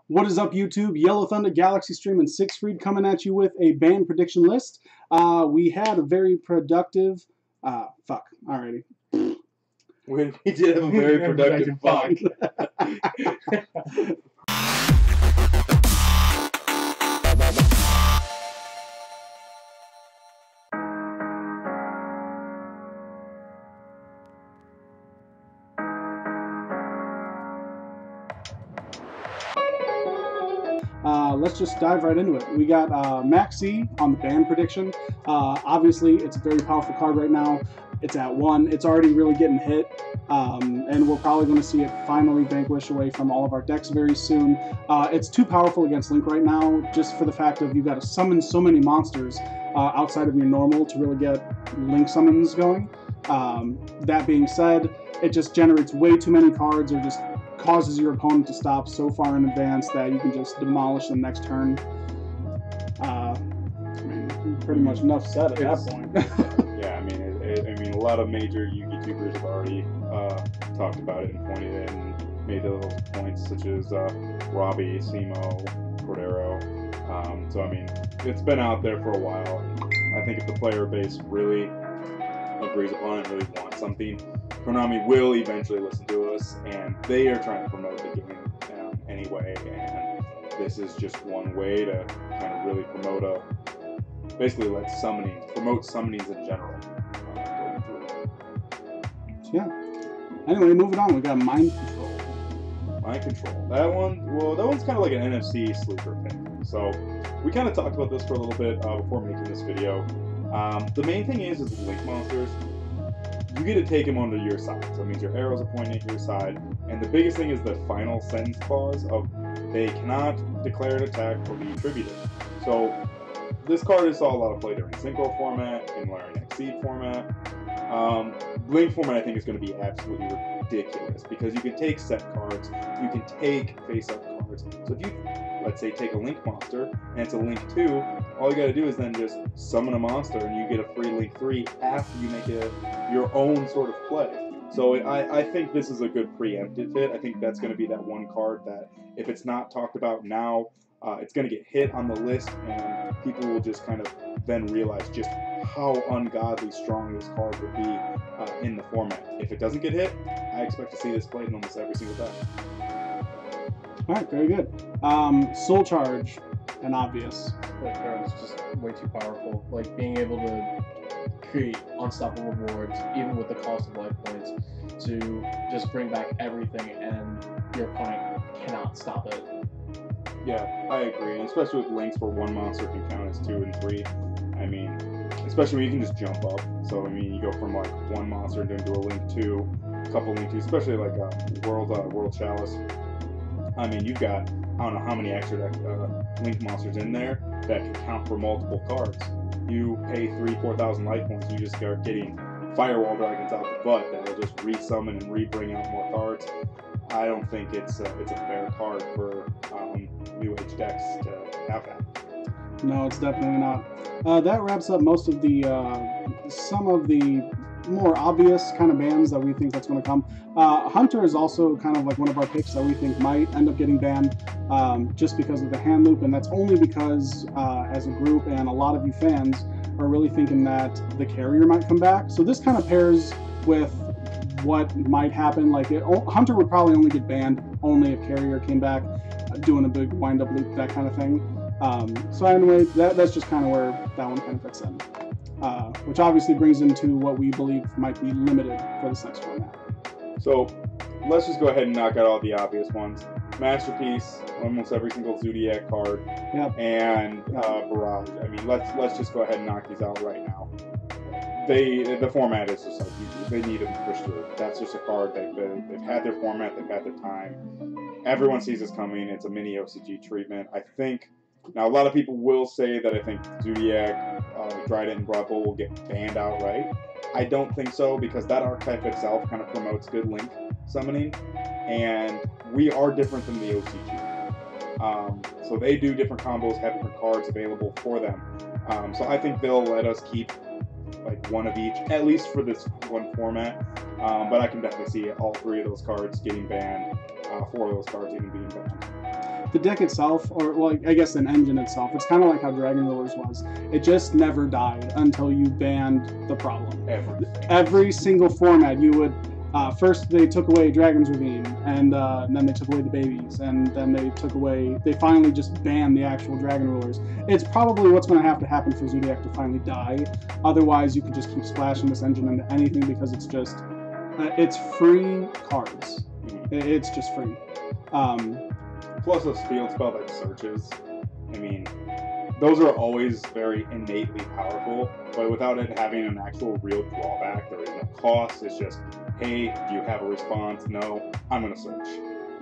What is up, YouTube? Yellow Thunder, Galaxy Stream, and Siegfried coming at you with a ban prediction list. We had a very productive... alrighty. We did have a very productive fuck. Let's just dive right into it. We got Maxi on the ban prediction. Obviously, it's a very powerful card right now. It's at 1. It's already really getting hit, and we're probably going to see it finally vanquish away from all of our decks very soon. It's too powerful against Link right now, just for the fact of you've got to summon so many monsters outside of your normal to really get Link summons going. That being said, it just generates way too many cards, or just causes your opponent to stop so far in advance that you can just demolish them next turn. I mean, pretty much enough said at that point. Yeah, I mean, a lot of major YouTubers have already talked about it and pointed it and made those points, such as Robbie, Simo, Cordero. So I mean, it's been out there for a while. I think if the player base really agrees upon it, really wants something, Konami will eventually listen to us, and they are trying to promote the game anyway, and this is just one way to kind of really promote basically promote summonings in general. Going through. Yeah. Anyway, moving on, we got Mind Control. Mind Control. That one's kind of like an NFC sleeper pick. So we kind of talked about this for a little bit before making this video. The main thing is Link monsters, you get to take them onto your side. So it means your arrows are pointing at your side. And the biggest thing is the final sentence clause of they cannot declare an attack or be attributed. So this card saw a lot of play during Synchro format, in Larian Exceed format. Link format I think is going to be absolutely ridiculous because you can take set cards, you can take face-up cards. So if you, let's say, take a Link monster and it's a Link 2, all you got to do is then just summon a monster and you get a free Link 3 after you make your own sort of play. So I think this is a good preemptive hit. I think that's going to be that one card that if it's not talked about now, it's going to get hit on the list, and people will just kind of then realize just how ungodly strong this card would be in the format. If it doesn't get hit, I expect to see this played in almost every single deck. Alright, very good. Soul Charge, and obvious. That card is just way too powerful. Like, being able to create unstoppable boards, even with the cost of life points, to just bring back everything, and your opponent cannot stop it. Yeah, I agree, and especially with Links where one monster can count as 2 and 3. I mean, especially when you can just jump up. So I mean, you go from like one monster into a Link 2, a couple Link 2s, especially like World Chalice. I mean, you've got, I don't know how many extra Link monsters in there that can count for multiple cards. You pay 3,000-4,000 life points, you just start getting Firewall Dragons out the butt that will just re-summon and re-bring out more cards. I don't think it's a fair card for New Age decks to have that. No, it's definitely not. That wraps up most of the some of the more obvious kind of bans that we think that's going to come. Hunter is also kind of like one of our picks that we think might end up getting banned just because of the hand loop, and that's only because as a group and a lot of you fans are really thinking that the carrier might come back. So this kind of pairs with what might happen. Like Hunter would probably only get banned only if carrier came back, doing a big wind-up loop, that kind of thing. So anyway, that's just kind of where that one kind of fits in. Which obviously brings into what we believe might be limited for this next format. So let's just go ahead and knock out all the obvious ones. Masterpiece, almost every single Zodiac card, yep. And Barrage. I mean, let's just go ahead and knock these out right now. The format is just like, they need to push through. That's just a card that they've had their format, they've had their time. Everyone sees this coming. It's a mini OCG treatment. I think, now a lot of people will say that I think Zodiac, Trident, and Blood Bowl will get banned outright. I don't think so, because that archetype itself kind of promotes good Link summoning, and we are different than the OCG. So they do different combos, have different cards available for them. So I think they'll let us keep like one of each, at least for this one format. But I can definitely see all 3 of those cards getting banned, 4 of those cards even being banned. the deck itself, or well, I guess an engine itself, it's kind of like how Dragon Rulers was. It just never died until you banned the problem. Every single format, you would first they took away Dragon's Ravine, and then they took away the babies, and then they finally just banned the actual Dragon Rulers. It's probably what's going to happen for Zoodiac to finally die. Otherwise, you could just keep splashing this engine into anything because it's just it's free cards. It's just free. Plus a field spell that searches. I mean, those are always very innately powerful, but without it having an actual real drawback, there is no cost. It's just, hey, do you have a response? No, I'm going to search.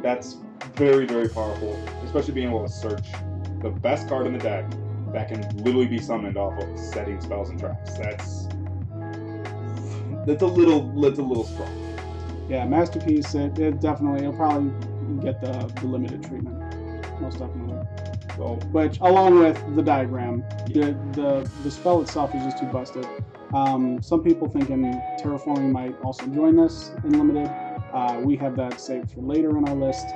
That's very, very powerful, especially being able to search the best card in the deck that can literally be summoned off of setting spells and traps. That's a little strong. Yeah, Masterpiece, it'll probably get the limited treatment, most definitely. So, which, along with the diagram, the spell itself is just too busted. Some people thinking Terraforming might also join this in limited. We have that saved for later in our list.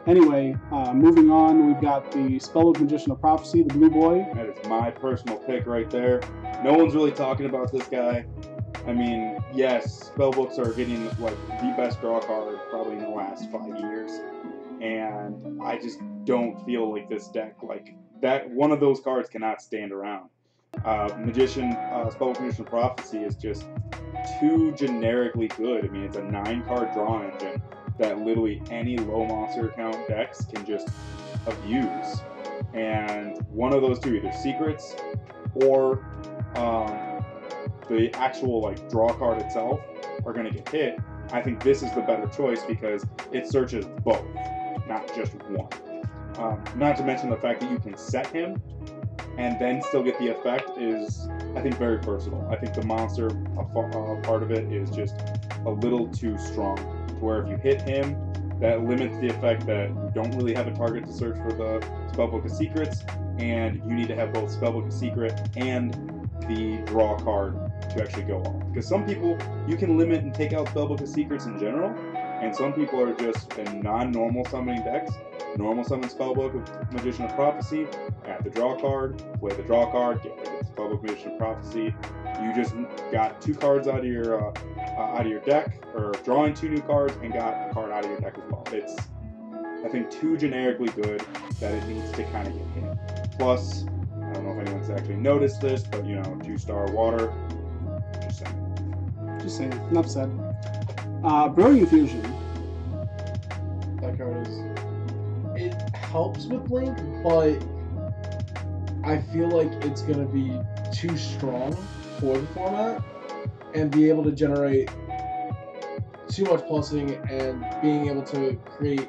Anyway, moving on, we've got the Spellbook Magician of Prophecy, the blue boy. That is my personal pick right there. No one's really talking about this guy. I mean, yes, spellbooks are getting like the best draw card probably in the last 5 years, and I just don't feel like this deck, like that, one of those cards cannot stand around. Spellbook Magician of Prophecy is just too generically good. I mean, it's a 9-card draw engine that literally any low monster count decks can just abuse, and one of those two, either secrets or the actual like draw card itself are going to get hit. I think this is the better choice because it searches both, not just one. Not to mention the fact that you can set him and then still get the effect is, I think, very versatile. I think the monster part of it is just a little too strong, to where if you hit him, that limits the effect that you don't really have a target to search for the Spellbook of Secrets, and you need to have both Spellbook of Secret and the draw card to actually go off. Because some people, you can limit and take out Spellbook of Secrets in general, and some people are just in non-normal summoning decks. Normal summon Spellbook of Magician of Prophecy, add the draw card, play the draw card, get rid of the Spellbook Magician of Prophecy. You just got 2 cards out of your deck, or drawing 2 new cards, and got a card out of your deck as well. It's, I think, too generically good that it needs to kind of get hit. Plus, I don't know if anyone's actually noticed this, but, you know, 2-star water. Just saying. Just saying. Enough said. Brilliant Fusion. That card is... It helps with Link, but I feel like it's going to be too strong for the format and be able to generate too much plussing and being able to create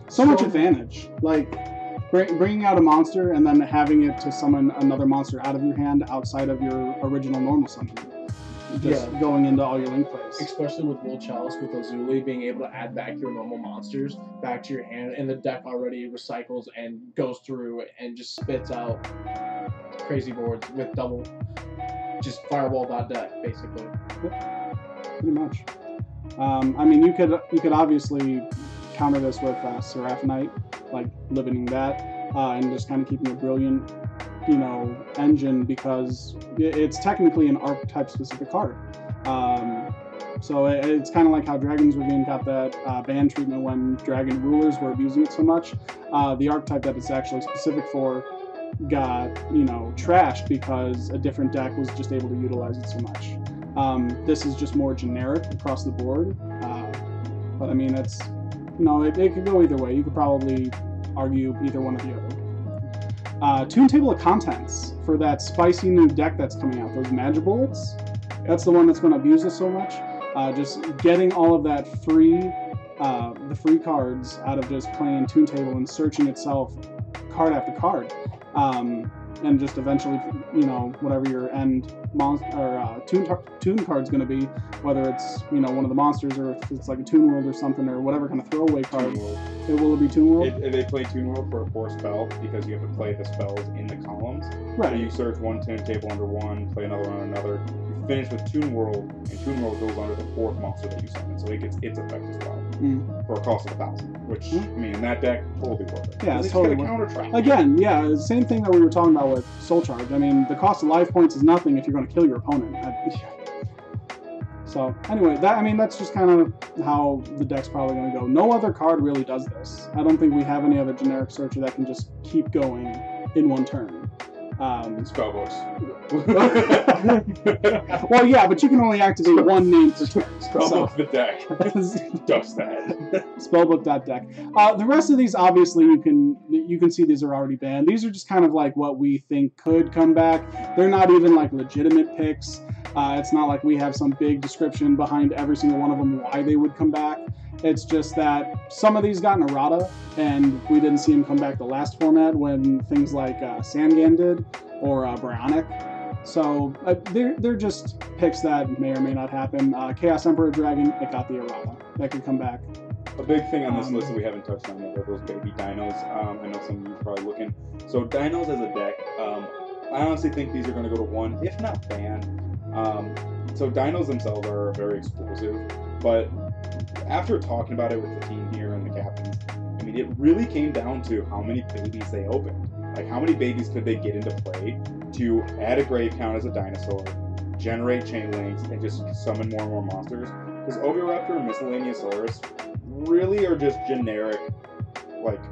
so much advantage. Like bringing out a monster and then having it to summon another monster out of your hand outside of your original normal summon. Just going into all your link plays. Especially with Will Chalice, with Azuli, being able to add back your normal monsters back to your hand, and the deck already recycles and goes through and just spits out crazy boards with double, just firewall that deck, basically. Yep. Pretty much. I mean, you could obviously counter this with Seraphinite, like limiting that, and just kind of keeping a brilliant, you know, engine, because it's technically an archetype specific card. So it's kind of like how Dragon's Ravine got that ban treatment when Dragon Rulers were abusing it so much. The archetype that it's actually specific for got, you know, trashed because a different deck was just able to utilize it so much. This is just more generic across the board, but I mean, it's, you know, it could go either way. You could probably argue either one or the other. Toon Table of Contents for that spicy new deck that's coming out, those Magibullets. That's the one that's going to abuse us so much. Just getting all of that the free cards out of just playing Toon Table and searching itself card after card. And just eventually, you know, whatever your end Toon card's going to be, whether it's, you know, one of the monsters or if it's like a Toon World or something or whatever kind of throwaway card. It will be Toon World. They play Toon World for a 4 spell because you have to play the spells in the columns. Right. So you search one Toon Table under one, play another on another. You finish with Toon World, and Toon World goes under the 4th monster that you summon, so it gets its effect as well. For a cost of 1,000, which, I mean, in that deck, totally worth it. Yeah, it's just totally got a worth counter trap. Again, yeah, the same thing that we were talking about with Soul Charge. I mean, the cost of life points is nothing if you're going to kill your opponent. So, anyway, that's just kind of how the deck's probably going to go. No other card really does this. I don't think we have any other generic searcher that can just keep going in one turn. Spellbooks. Well, yeah, but you can only activate one name per turn. Spellbook the deck. Does that. Spellbook.deck. The rest of these, obviously, you can see these are already banned. These are just kind of like what we think could come back. They're not even like legitimate picks. It's not like we have some big description behind every single one of them why they would come back. It's just that some of these got an errata, and we didn't see them come back the last format when things like Sangan did, or Bionic. So they're just picks that may or may not happen. Chaos Emperor Dragon, it got the errata. That could come back. A big thing on this list that we haven't touched on yet are those baby dinos. I know some of you are probably looking. So dinos as a deck, I honestly think these are going to go to 1, if not banned. So dinos themselves are very explosive, but after talking about it with the team here and the captains, I mean, it really came down to how many babies they opened. Like, how many babies could they get into play to add a grave count as a dinosaur, generate chain links, and just summon more and more monsters? Because Oviraptor and Miscellaneousaurus really are just generic, like,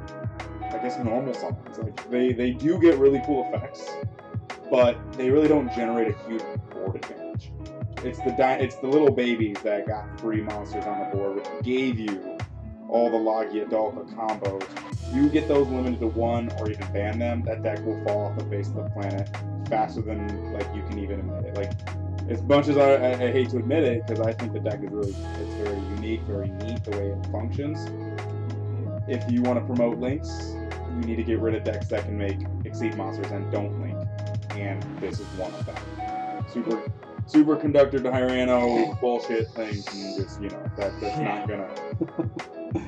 I guess normal summons. Like, they do get really cool effects, but they really don't generate a huge board advantage. It's the little babies that got 3 monsters on the board, which gave you all the Logia Dalka combos. You get those limited to 1 or even ban them, that deck will fall off the face of the planet faster than like you can even admit it. Like, as much as I hate to admit it, because I think the deck is it's very unique, very neat the way it functions. If you want to promote links, you need to get rid of decks that can make Exceed monsters and don't link. And this is one of them. Superconductor Tyranno bullshit thing can just,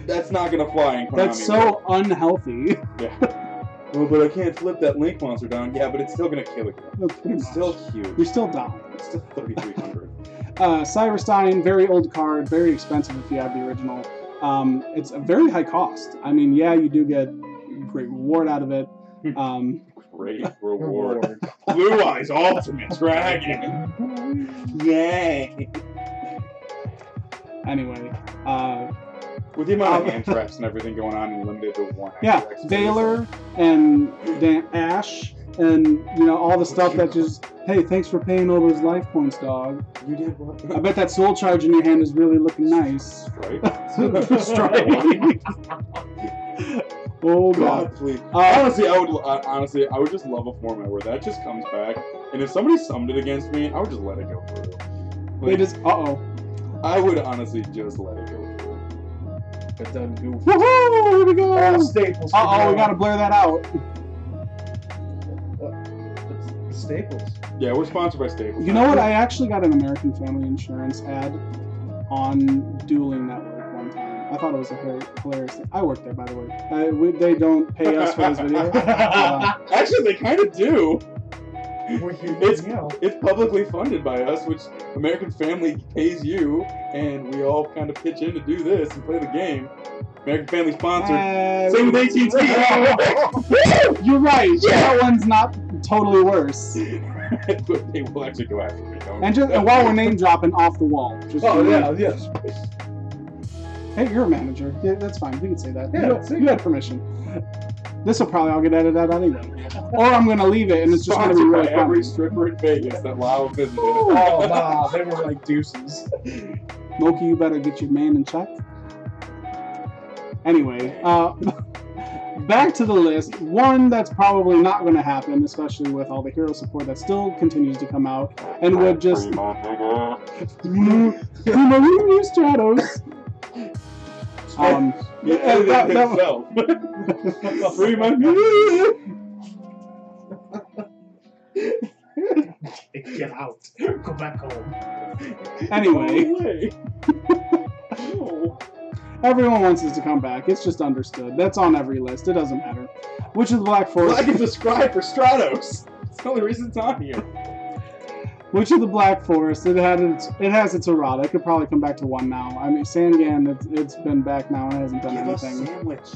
that's not gonna fly in Konami. That's so unhealthy. Yeah. Well, but I can't flip that Link monster down. Yeah, but it's still gonna kill you. It's still huge. You're still down. It's still 3,300. Cyberstein, very old card, very expensive if you have the original. It's a very high cost. I mean, yeah, you do get great reward out of it. Great reward. Blue Eyes Ultimate Dragon. Yay. Anyway, with the amount of hand traps and everything going on and limited to 1. Yeah, Valor and Ash and all the stuff that just, hey, thanks for paying all those life points, dog. You did what? I bet that Soul Charge in your hand is really looking nice. Strike. Strike. Oh God! Please. Honestly, I would just love a format where that just comes back, and if somebody summoned it against me, I would just let it go through. They just, I would honestly just let it go through. But done goofy. Woohoo! Here we go! All Staples. We gotta blur that out. What? It's Staples. Yeah, we're sponsored by Staples. You know what? I actually got an American Family Insurance ad on Dueling Network one time. I thought it was a hilarious thing. I work there, by the way. They don't pay us for this video. Actually, they kind of do. It's publicly funded by us, which American Family pays you, and we all kind of pitch in to do this and play the game. American Family sponsored. Same with AT&T. You're right. Yeah. That one's not totally worse. They will actually go after me. And while we're name dropping, off the wall. Yes. Hey, you're a manager. Yeah, that's fine. We can say that. Yeah, you had permission. This will probably all get edited out anyway. Or I'm going to leave it, and it's just going to be really fun. Every stripper in Vegas that Lau visited. Oh, nah, they were like deuces. Moki, you better get your man in check. Anyway, back to the list. One that's probably not going to happen, especially with all the hero support that still continues to come out, and would just... Stratos. Free my Get out. Go back home. Anyway. No. Everyone wants this to come back. It's just understood. That's on every list. It doesn't matter. Which is Black Forest. I can subscribe for Stratos. It's the only reason it's on here. Witch of the Black Forest. It has its errata. It could probably come back to 1 now. I mean, Sangan, it's been back now and it hasn't done Give us anything. sandwich.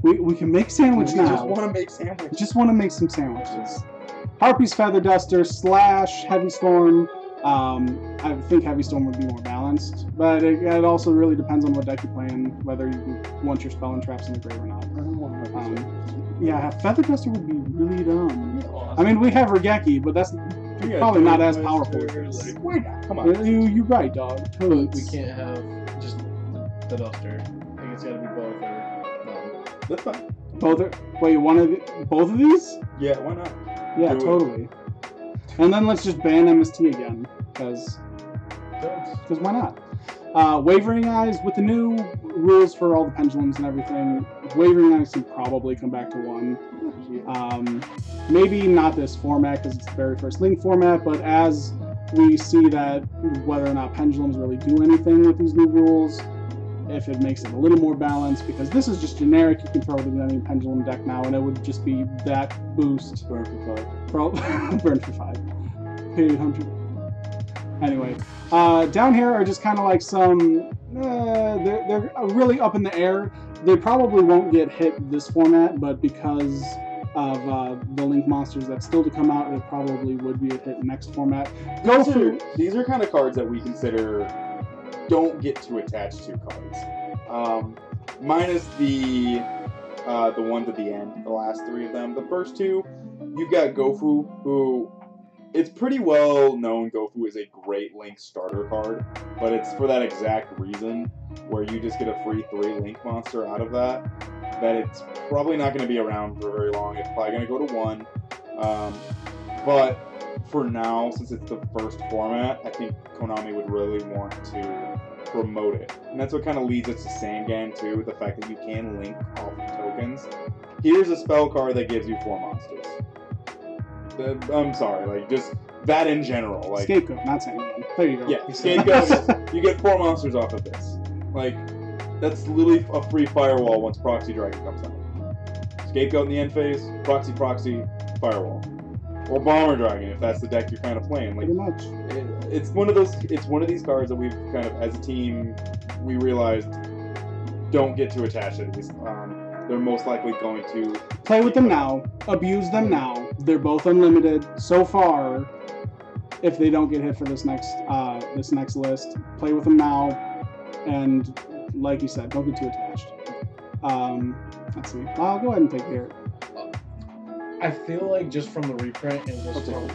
We can make sandwich We now. just want to make sandwich. Just want to make some sandwiches. Harpy's Feather Duster / Heavy Storm. I think Heavy Storm would be more balanced, but it also really depends on what deck you play and whether you want your spell and traps in the grave or not. Yeah, Feather Duster would be really dumb. I mean, we have Regeki, but that's probably not as powerful as this. Why not? Come on. You're right, dog. But we can't have just the Duster. I think it's gotta be both or none. That's fine. Wait, both of these? Yeah, why not? Yeah, Do it. totally. And then let's just ban MST again, because why not? Wavering Eyes, with the new rules for all the pendulums and everything, Wavering Eyes can probably come back to 1. Maybe not this format because it's the very first Link format, but as we see that whether or not pendulums really do anything with these new rules, if it makes it a little more balanced, because this is just generic, you can throw it in any pendulum deck now, and it would just be that boost. Burn for 5. Burn for 5. Pay 800. Anyway, down here are just kind of like some. They're really up in the air. They probably won't get hit this format, but because of the Link monsters that's still to come out, it probably would be a hit next format. These are kind of cards that we consider don't get too attached to cards. Minus the ones at the end, the last 3 of them. The first 2, you've got Gofu, who it's pretty well known Gofu is a great Link starter card, but it's for that exact reason where you just get a free 3 Link monster out of that it's probably not going to be around for very long. It's probably going to go to 1. But for now, since it's the first format, I think Konami would really want to promote it. And that's what kind of leads us to Sangan too, the fact that you can link off tokens. Here's a spell card that gives you 4 monsters. I'm sorry, like just that in general. Like Scapegoat, not Sangan. There you go. Yeah, Scapegoat. You get 4 monsters off of this. Like that's literally a free firewall once Proxy Dragon comes out. Scapegoat in the end phase, Proxy, firewall. Or Bomber Dragon, if that's the deck you're kind of playing. Like, pretty much. It's one of those. It's one of these cards that we've kind of, as a team, we realized don't get too attached to these. They're most likely going to play with them now, abuse them now. They're both unlimited so far. If they don't get hit for this next list, play with them now, and like you said, don't get too attached. Let's see. I'll go ahead and take care. I feel like just from the reprint and just from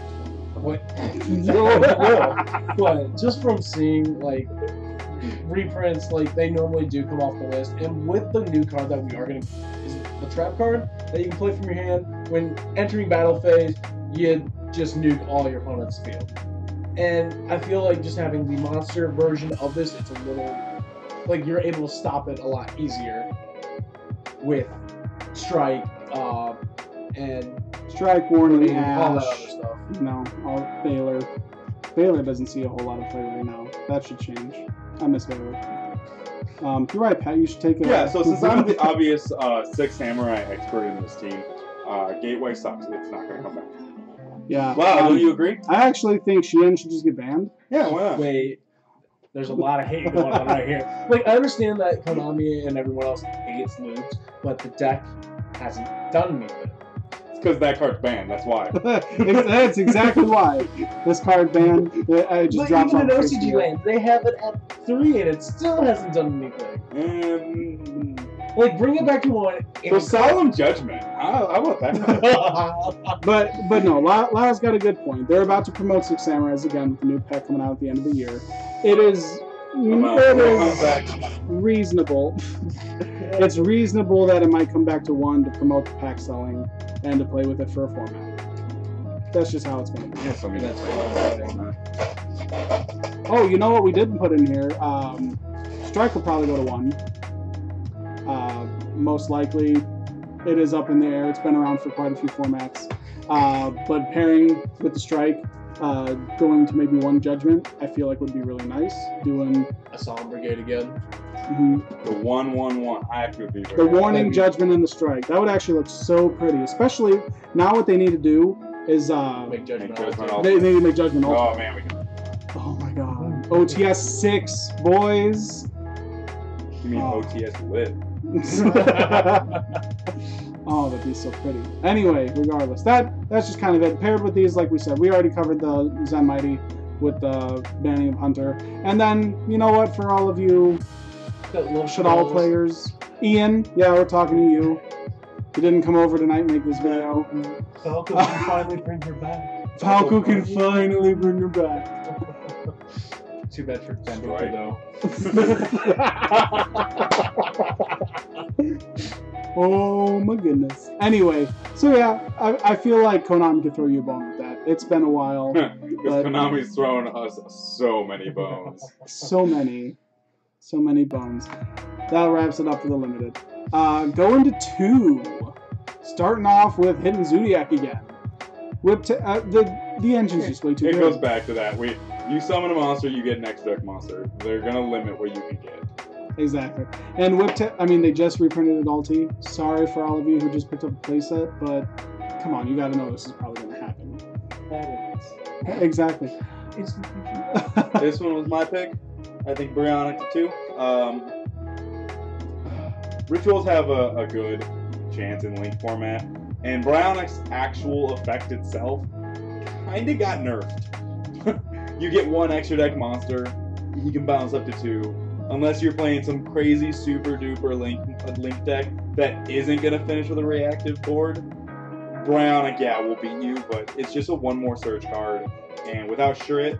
but just from seeing like reprints, like they normally do come off the list, and with the new card that we are going to is the trap card that you can play from your hand when entering battle phase, you just nuke all your opponent's field. And I feel like just having the monster version of this, it's a little like you're able to stop it a lot easier with strike and strike, warning, all that Ash. other stuff. No, Baylor. Baylor doesn't see a whole lot of play right now. That should change. I miss Baylor. You're right, Pat. You should take a. Yeah. So since I'm the obvious Six Samurai expert in this team, Gateway sucks. It's not going to come back. Yeah. Wow. Do you agree? I actually think Xian should just get banned. Yeah. Why not? Wait, there's a lot of hate going on right here. Like, I understand that Konami and everyone else hates loops, but the deck hasn't done anything. It's because that card's banned. That's why. That's exactly why. This card banned. It just But drops even off in the face of OCG the earth. land, they have it at 3 and it still hasn't done anything. Like, bring it back to 1. So Solemn Judgment. I want that. But no, Lao's got a good point. They're about to promote Six Samurais again with the new pack coming out at the end of the year. It is reasonable. It's reasonable that it might come back to 1 to promote the pack selling and to play with it for a format. That's just how it's going to be. Yes, I mean That's what Oh, you know what we didn't put in here? Strike will probably go to 1. Most likely, it is up in the air. It's been around for quite a few formats. But pairing with the strike, going to maybe 1 judgment, I feel like would be really nice. Doing a Solemn Brigade again. the 1/1/1. I have to be the warning, judgment, and the strike. That would actually look so pretty. Especially now, what they need to do is Make judgment. Make judgment all. all- they need to make Judgment Oh Ultimate. man, we can. Oh my god. OTS 6, boys. You mean Oh. OTS lit? Oh, that'd be so pretty. Anyway, regardless, that's just kind of it. Paired with these, like we said, we already covered the Zen Mighty with the banning of Hunter. And then, you know what, for all of you Shaddoll players, Ian, yeah, we're talking to you. You didn't come over tonight and make this video. Falco can finally bring her back. Falco can finally bring her back. Too bad for Benfica Right. though. Oh my goodness. Anyway, so yeah, I feel like Konami could throw you a bone with that. It's been a while. Because But- Konami's throwing us so many bones. So many bones. That wraps it up for the limited. Going to 2. Starting off with Hidden Zodiac again. The engine's just way too It good. goes back to that. You summon a monster, you get an X deck monster. They're gonna limit what you can get. Exactly. And they just reprinted it all T. Sorry for all of you who just picked up a playset, but come on, you gotta know this is probably gonna happen. That is. Exactly. It's This one was my pick. I think Brionic too. Rituals have a good chance in Link format, and Brionic's actual effect itself kinda got nerfed. You get one extra deck monster, he can bounce up to 2. Unless you're playing some crazy super duper Link deck that isn't gonna finish with a reactive board, Brionic, yeah, will beat you, but it's just a 1 more search card, and without Shrit,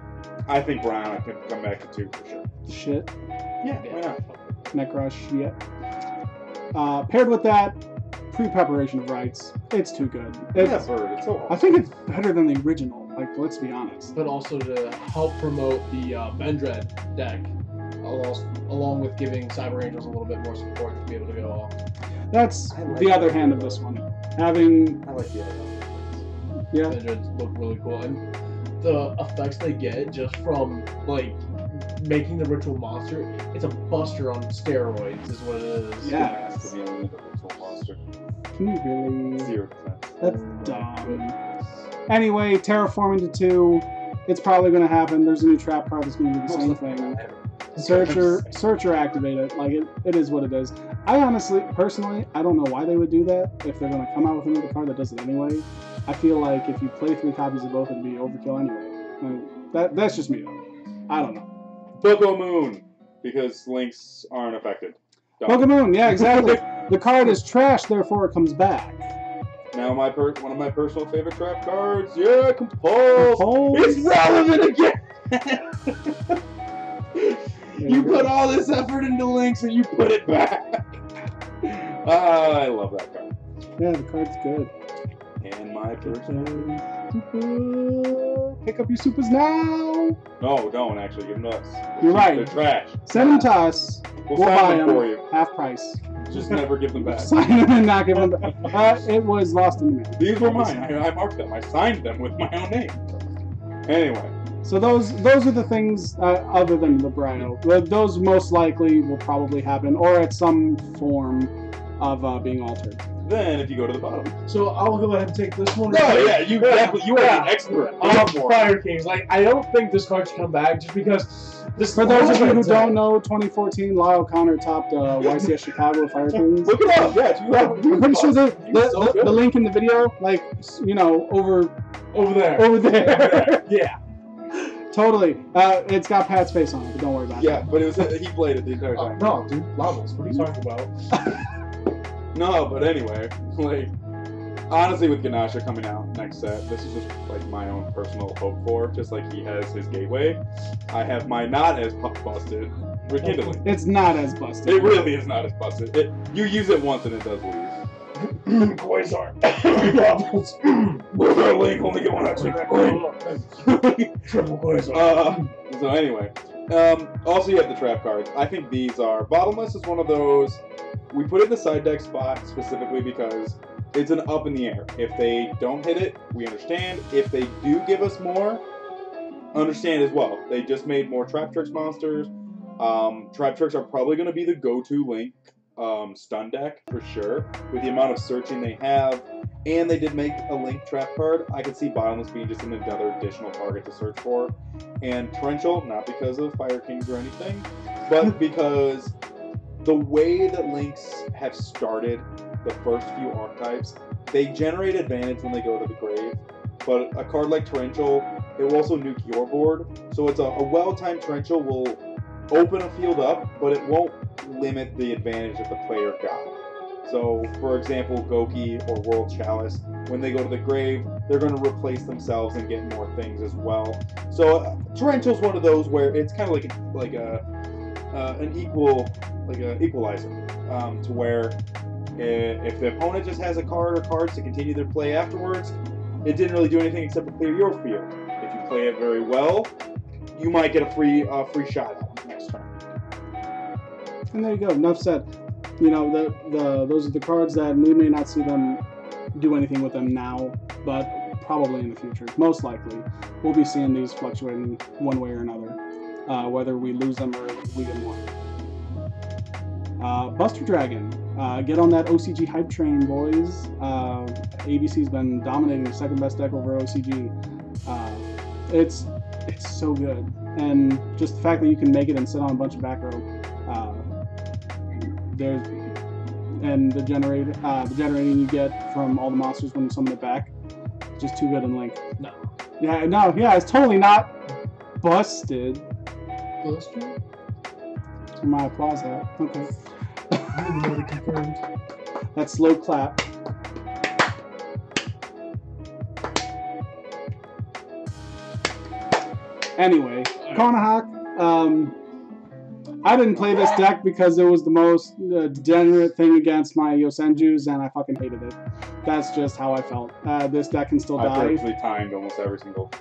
I think Brionic can come back to 2 for sure. Shit. Yeah, why not? Necrush, yeah. Paired with that, pre-preparation of rights. It's too good. That bird, it's so I awesome. think it's better than the original. Like, let's be honest. But also to help promote the Vendread deck, along with giving Cyber Angels a little bit more support to be able to go off. That's I like the other that. hand of this one. Having, I like the other one. yeah, Vendreads look really cool, and the effects they get just from like making the ritual monster, it's a buster on steroids, is what it is. Yeah. It has to be a limited ritual monster. can you really? 0%. That's dumb. Anyway, terraforming to 2. It's probably going to happen. There's a new trap card that's going to do the same thing. Searcher activate it. Like, it is what it is. I honestly, personally, I don't know why they would do that if they're going to come out with another card that does it anyway. I feel like if you play 3 copies of both, it'd be overkill anyway. Like, that's just me, though. I don't know. Boko Moon, because links aren't affected. Done. Pokemon, yeah, exactly. The card is trash, therefore it comes back. Now one of my personal favorite trap cards. Yeah, Compulse. Compulse. It's relevant again. You put all this effort into links and you put it back. I love that card. Yeah, the card's good. And my personal. Super. Pick up your supers now. No, don't actually give them to us. You're right. They're trash. Send them to us. We'll We'll buy sign them them. for you. Half price. Just never give them back. Sign them and not give them back. It was lost in the mail. These were mine. I marked them. I signed them with my own name. Anyway, So those are the things other than the Brio. Those most likely will probably happen, or at some form of being altered. then if you go to the bottom. So I'll go ahead and take this one. No, yeah, you are an expert. On Fire Kings. Like, I don't think this card should come back just because this. For those of you who don't know, 2014 Lyle Connor topped YCS Chicago Fire Kings. Look it up. Yeah, I'm pretty sure the link in the video, like, you know, over there. Yeah. Totally. It's got Pat's face on it, but don't worry about it. Yeah, but it was he played it the entire time. No, dude. Levels. What are you talking about? No, but anyway, like honestly, with Ganasha coming out next set, this is just like my own personal hope for. Just like he has his gateway, I have my not as busted rekindling. It's not as busted. It really is not as busted. You use it once and it does leave. Quasar. Where's our link? Only get one extra Triple Quasar. So anyway, also you have the trap cards. I think these are Bottomless is one of those. We put it in the side deck spot specifically because it's an up in the air. If they don't hit it, we understand. If they do give us more, understand as well. They just made more Trap Tricks monsters. Trap Tricks are probably going to be the go-to Link stun deck for sure. With the amount of searching they have, and they did make a Link Trap card, I could see Bottomless being just another additional target to search for. And Torrential, not because of Fire Kings or anything, but because the way that Links have started the first few archetypes, they generate advantage when they go to the grave. But a card like Torrential, it will also nuke your board. So it's a well-timed Torrential will open a field up, but it won't limit the advantage that the player got. So, for example, Goki or World Chalice, when they go to the grave, they're going to replace themselves and get more things as well. So, Torrential's one of those where it's kind of like an equalizer, to where if the opponent just has a card or cards to continue their play afterwards, it didn't really do anything except to clear your field. If you play it very well, you might get a free shot at it next turn. And there you go. Enough said. You know, those are the cards that we may not see them do anything with them now, but probably in the future. Most likely, we'll be seeing these fluctuating one way or another, whether we lose them or we get more. Buster Dragon, get on that OCG hype train, boys. ABC's been dominating the second best deck over OCG. It's so good, and just the fact that you can make it and sit on a bunch of back row. And the generating you get from all the monsters when you summon it back, just too good in Link. No. Yeah, it's totally not busted. Busted? That's where my applause at. Okay. Already confirmed. That slow clap. Anyway, Konohawk, I didn't play this deck because it was the most degenerate thing against my Yosenjus, and I fucking hated it. That's just how I felt. This deck can still I die. purposely timed almost every single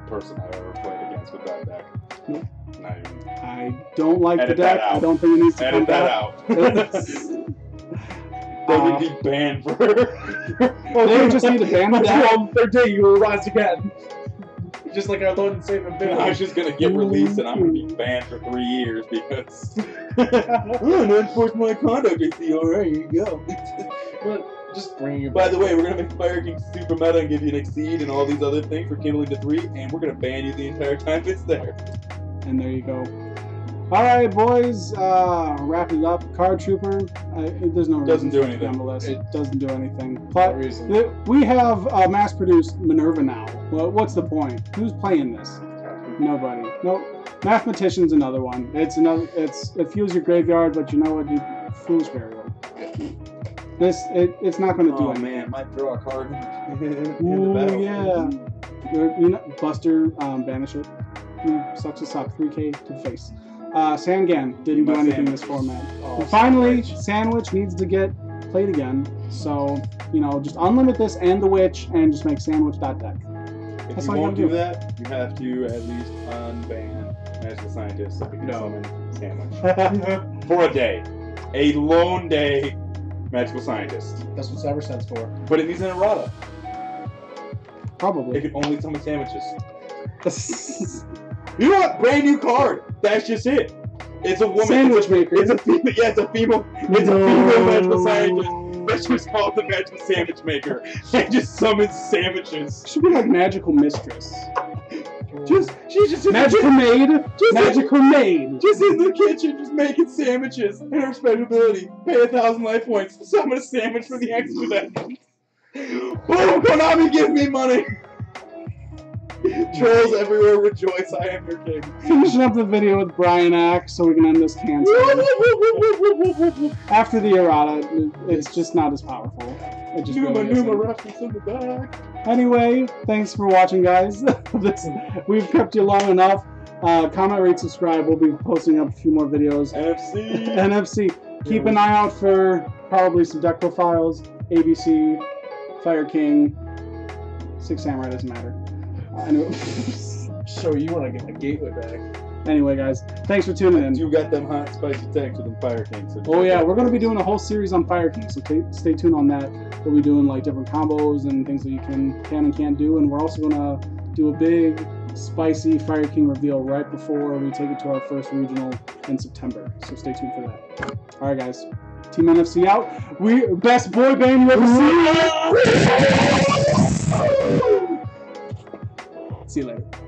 person I've ever played against with that deck. Nope. Not even. I don't like Edit the deck. that out. I don't think it needs to come Edit that back. out. They would be banned for. They just need to ban the deck. On the third day, you will rise again. Just like our Load and Save ability. I was just gonna get released and I'm gonna be banned for 3 years because no enforcement conduct. I see. All right, here you go. But just bringing you By back. the way, we're gonna make Fire King super meta and give you an Exceed and all these other things for kindling to 3, and we're gonna ban you the entire time it's there. And there you go. Alright, boys, wrapping it up. Card Trooper, there's no reason Doesn't do for it to be anything. on the list. It doesn't do anything. No But reason. we have mass-produced Minerva now. Well, what's the point? Who's playing this? Nobody. Nope. Mathematician's another one. It fuels your graveyard, but you know what? You foolish burial. It's not going to do Oh anything. man, might draw a card in the Ooh, battle. yeah. Buster, banish it. Sucks to suck. 3K to the face. Sangan didn't do My anything in this sandwich. format. Oh, And finally, sandwich. Sandwich needs to get played again. So, just unlimit this and the Witch and just make Sandwich.deck. If That's you all you won't gotta do do. that, you have to at least unban Magical Scientist so we can No. summon Sandwich. For a day. A lone day Magical Scientist. That's what Cyber stands for. But it needs an errata. It Probably. can only summon sandwiches. You know what? Brand new card. That's just it. It's a woman. Sandwich maker. It's a female. Yeah, it's a female. It's a female magical scientist. Let's just call it the magical sandwich maker. And just summons sandwiches. Should be like Magical Mistress. She's just in Magical Maid. Just Magical Maid. just in the kitchen, just making sandwiches. And her special ability: pay 1,000 life points, summon a sandwich for the extra deck. Boom! Konami, give me money. Trolls everywhere rejoice. I am your king. Finishing up the video with Brian Axe so we can end this cancer. After the errata, it's just not as powerful. It just Numa really isn't. reference in the back. Anyway, thanks for watching, guys. We've kept you long enough. Comment, rate, subscribe. We'll be posting up a few more videos. NFC. NFC. Keep an eye out for probably some deck profiles. ABC, Fire King, Six Samurai, doesn't matter. Anyway, So you want to get my gateway back? anyway, guys, thanks for tuning in. You got them hot spicy tanks with them Fire Kings. So Oh yeah, we're going to be doing a whole series on Fire King, so stay tuned on that. We'll be doing like different combos and things that you can and can't do, and we're also going to do a big spicy Fire King reveal right before we take it to our first regional in September. So stay tuned for that. All right, guys. Team NFC out. We best boy band you ever seen. See you later.